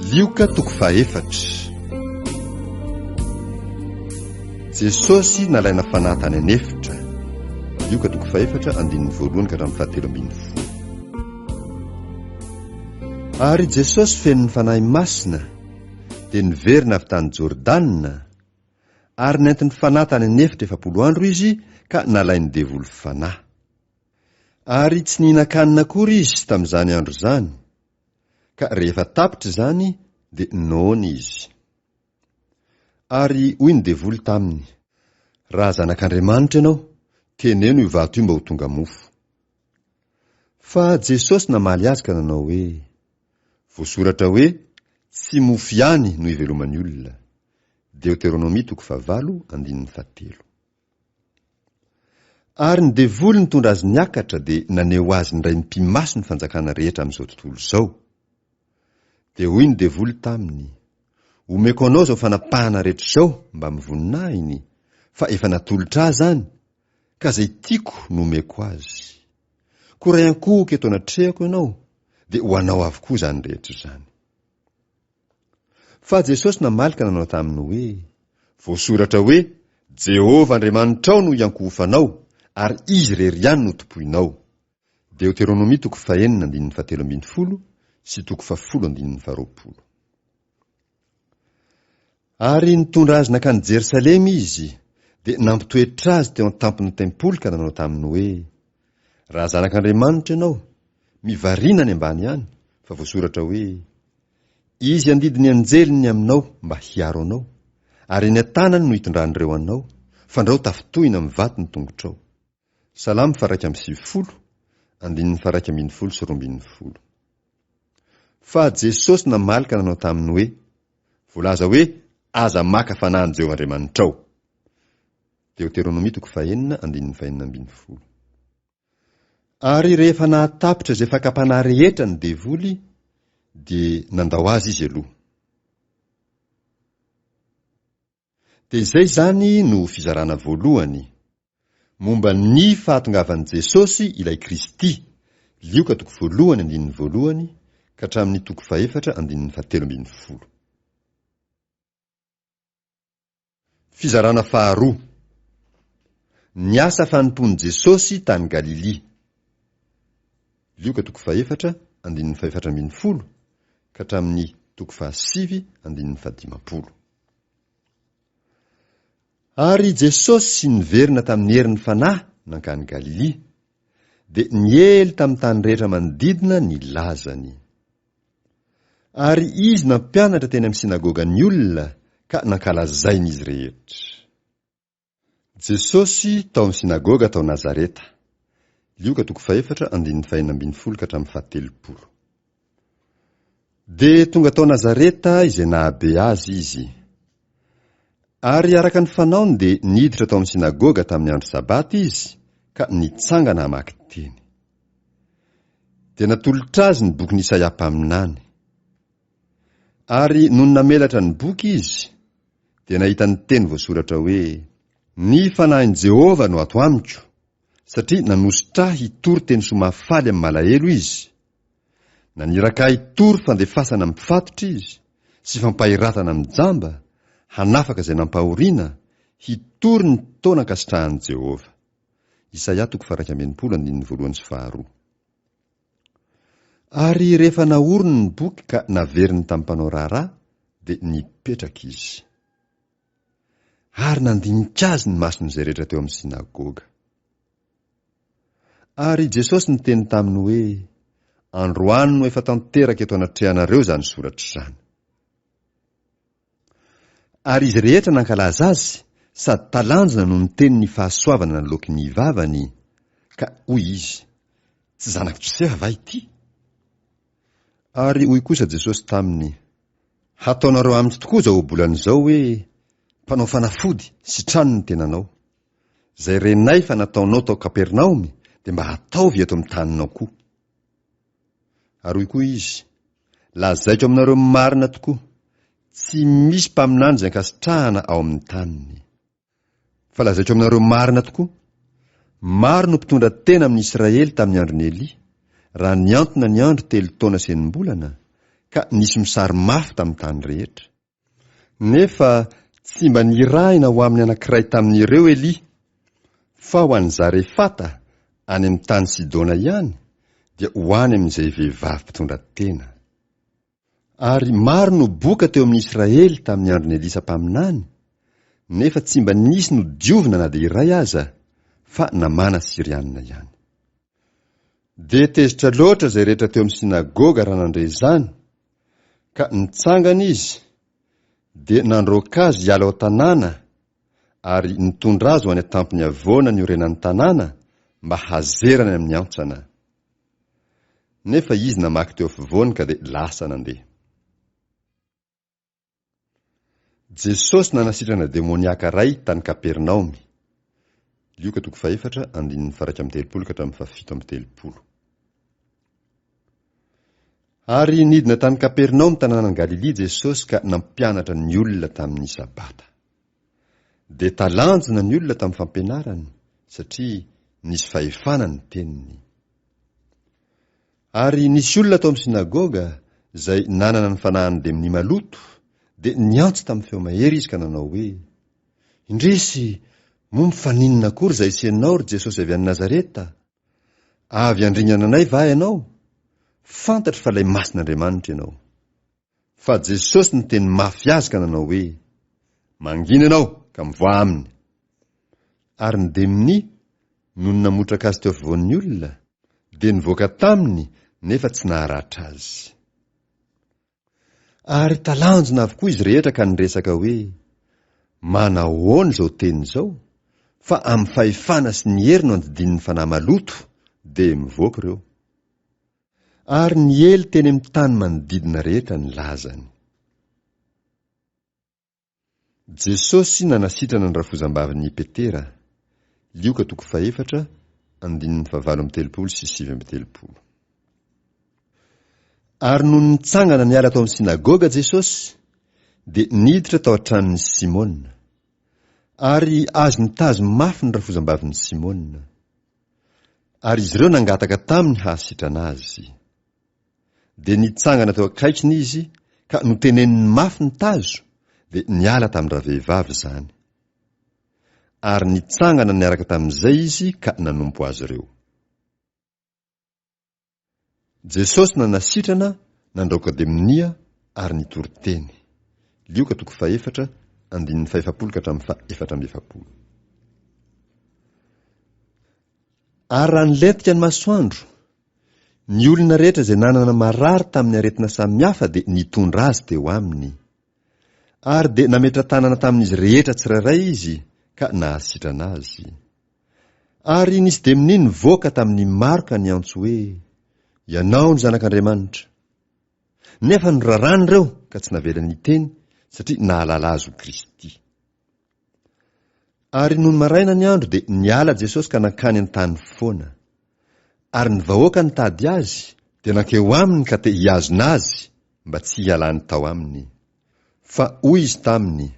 Lioka toko faefatra. Jesosy nalaina fanahy tany anefitra. Lioka toko faefatra andininy voalohany ka hatramin'ny fahatelo ambin'ny folo. Ary Jesosy feno ny fanahy masina dia niverina avy tany Jôrdanina, ary nentiny fanahy tany anefitra 7 andro izy ka nalainy devoly fanahy. Ary tsy nihinan-kanina akory izy tamin'izany andro izany, ka rehefa tapitra izany dia noana izy. Ary hoy ny devoly taminy: raha zanak'Andriamanitra ianao, teneno io vato io mba ho tonga mofo. Fa Jesosy namaly azy ka nanao hoe: voasoratra hoe, tsy mofo ihany no iveloman'ny olona. Deutéronomie 4:7. Ary ny devoly nitondra azy niakatra dia naneo azy ndray ny mpimaso ny fanjakana rehetra amin'izao tontolo izao. Dia hoy ny devoly taminy: omeko anao izao fanapahana rehetra izao mba mivoninainy, fa efa natolotra azy any, ka izay tiako no omeko azy. Koa raha iankohoko eto anatrehako ianao, dia ho anao avokoa izany rehetra izany. Fa Jesosy namaly ka nanao taminy hoe: voasoratra hoe, Jehovah Andriamanitrao no iankohofanao, ary izy rery ihany no topoinao. Deutéronomie 4:7 sy 4:20. Ary nitondra azy nakany Jerusalema izy, dia nampitoetra azy teo an-tampony tempoly ka nanao taminy hoe: raha zanak'Andriamanitra ianao, mivarina any ambany any, fa voasoratra hoe, izy andidiny anjeliny aminao mba hiaro anao, ary eny an-tanany no hitondran'ireo anao, fa andrao tafitohina amin'ny vato ny tongotrao. Salamo 1:112. Fa Jesosy namaly ka nanao taminy hoe: voalaza hoe, aza maka fanahin Jehovah Andriamanitrao. Deutéronomie 4:4. Ary rehefa nahatapitra izay fakapanahy rehetra ny devoly, dia nandao azy izy aloha. Dia izay zany no fizarana voalohany momba ny fahatongavan'i Jesosy ilay Kristy. Lioka 1:1 ka hatramin'ny 4:17. Fizarana faharoa. Ny asa fanompony Jesosy tany Galili. Lioka 4:17 ka hatramin'ny 7:15. Ary Jesosy sy niverina tamin'ny herin'ny fanahy nankany Galili, dia niely tamin'ny tany rehetra manodidina ny lazany. Ary izy nampianatra teny amin'ny sinagogan'ny olona ka nankalazainy izy rehetra. Jesosy tao amin'ny sinagoga tao Nazareta. Lioka 4:1-5 ka hatramin'ny 7. Dia tonga tao Nazareta izay nahabe azy izy. Ary araka ny fanaony dia niditra tao amin'ny sinagoga tamin'ny andro sabaty izy, ka nitsangana hamaky teny. Dia natolotra azy ny bokin'i Isaia mpaminany. Ary noho namelatra ny boky izy, dia nahita ny teny voasoratra hoe: ny fanahin'i Jehovah no ato amiko, satria nanositra hitory teny somafaly amin'ny malahelo izy. Naniraka hitory fandefasana amin'ny mpifatotra izy, sy fampahiratana amin'ny jamba, hanafaka izay nampahoriana, hitory ny taona ankasitrahan'i Jehovah. Isaia 1:1-2. Ary rehefa naoriny ny boky ka naveriny tamin'ny mpanao raharaha, dia nipetraka izy. Ary nandinika azy ny mason'izay rehetra teo amin'ny sinagoga. Ary Jesosy niteny taminy hoe: androany no efa tanteraka eto anatrehanareo izany soratra izany. Ary izy rehetra nankalaza azy, sady talanjona no niteny ny fahasoavana naloky ny vavany, ka hoy izy: tsy zanako Josefa va ity? Ary hoy kosa Jesosy taminy: hataonareo amity tokoa izao bolan'izao hoe, mpanao fanafody sy trano ny tenanao. Zay renay fa nataonao tao Kapernaomy, dia mba hataovy eto amin'ny taninao koa. Ary hoy koa izy: lazaiko aminareo marina tokoa, tsy misy mpaminany izay ankasitrahana ao amin'ny taniny. Fa lazaiko aminareo marina tokoa, maro no mpitondra tena amin'ny Israely tamin'ny andron'ny Elia, raha niantona ny andro 3 taona sy 9 mbolana, ka nisy misary mafy tamin'ny tany rehetra. Nefa tsy mba nirahina ho amin'ny anankiray tamin'ireo Elia, fa ho an'ny Zarefata any amin'ny tany Sidona ihany dia ho any amin'izay vehivavy mpitondra tena. Ary maro no boka teo amin'ny Israely tamin'ny andron'ny Elisa-paminany, nefa tsy mba nisy no diovina na dia iray aza, fa namana Sirianina ihany. Dia tezitra loatra izay rehetra teo amin'ny sinagoga raha nandre izany, ka nitsangana izy, dia nandroaka azy hiala ao tanàna, ary nitondra azy ho any atampony avoana ny orenan'ny tanàna mba hazerany amin'ny antsana. Nefa izy namaky teo afovoany ka dia lasa nandeha. Jesosy nanasitrana demoniaka ray tany Kapernaomy. Lioka 4:1-7. Ary nidina tany Kapernaomy tanànan Galili Jesosy ka nampianatra ny olona tamin'ny sabata. Dia talanjona ny olona tamin'ny fampianarany satria nisy fahefana ny teniny. Ary nisy olona tao amin'ny sinagoga izay nanana ny fanahany demoni maloto, dia niantso tamin'ny feo mahery izy ka nanao hoe: Indrisy, momba fa ninona akory izay isianao ry Jesosy avy any Nazareta? Avy andringana anay va ianao? Fantatra fa ilay masin'Andriamanitra ianao. Fa Jesosy ny teny mafy azy ka nanao hoe: Mangina ianao ka mivoa aminy. Ary ny demoni no namotraka azy teo afovoan'ny olona, dia nivoaka taminy nefa tsy naharatra azy. Ary talanjona avokoa izy rehetra ka niresaka hoe: Manahoana izao teny izao? Fa amin'ny fahefana sy ny hery no andidin'ny fanahy maloto, dia mivoaka ireo. Ary ny ely teny amin'ny tany manodidina rehetra ny lazany. Jesosy nanasitrana ny rafozam-bavin'i Petera. Lioka 4:1-7. Ary no nitsangana niala tao amin'ny sinagoga Jesosy, dia niditra tao an-tranon'ny Simona. Ary azo nitazo mafy ny rafozam-bavin'ny Simona. Ary izy ireo nangataka taminy hahasitrana azy. Dia nitsangana teo akaikiny izy, ka noteneniny mafy ny tazo, dia niala tamin'ny ravehivavy izany. Ary nitsangana niaraka tamin'izay izy ka nanompo azy ireo. Jesosy nanasitrana, nandraoka demonia ary nitory teny. Lioka 4:1-7. Ary raha nilentika ny masoandro, ny olona rehetra izay nanana marary tamin'ny aretina samihafa dia nitondra azy teo aminy. Ary dia nametra tanana tamin'izy rehetra tsirairay izy ka nahasitrana azy. Ary nisy demoni nivoaka tamin'ny maro ka niantso hoe: Ianao ny zanak'Andriamanitra. Nefa norarany ireo ka tsy navela niteny satria nahalala azy ho Kristy. Ary noho ny maraina ny andro dia niala Jesosy ka nankany an-tany foana. Ary ny vahoaka nitady azy dia nankeo aminy ka te hiazona azy mba tsy hialany tao aminy. Fa hoy izy taminy: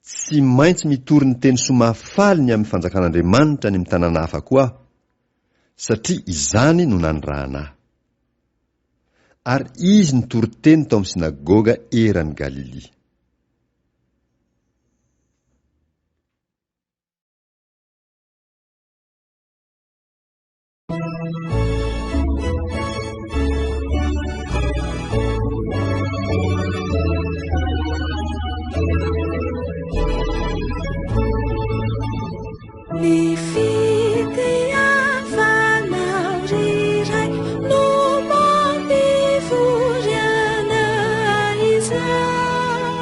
Tsy maintsy mitory ny teny soamafaly ny amin'ny fanjakan'Andriamanitra ny amin'ny tanàna hafa koa, satria izany no nanirahana ahy. Ary izy nitory teny tao amin'ny sinagoga eran'ny Galili. Ny fitiavanao riray no mampivoriana izao.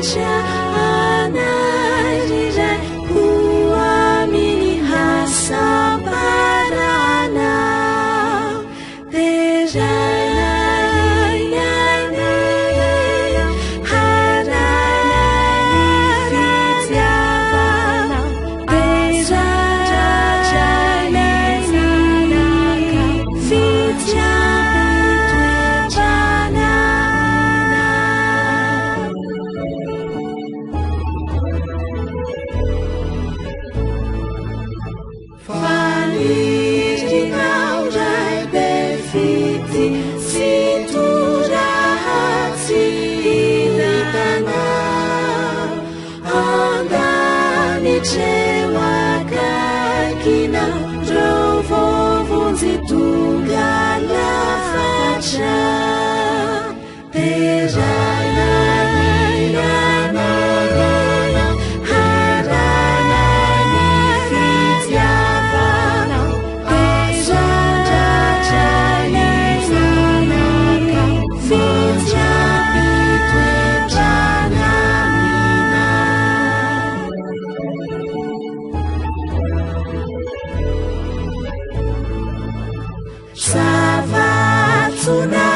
fitra anariray ho aminy hasambarana peraiany harany fitiavana Fanirinao ray be fity fitorahatsy hitanao andanitreo akaikinao reo vovonjy tonga lafatra Savatsuna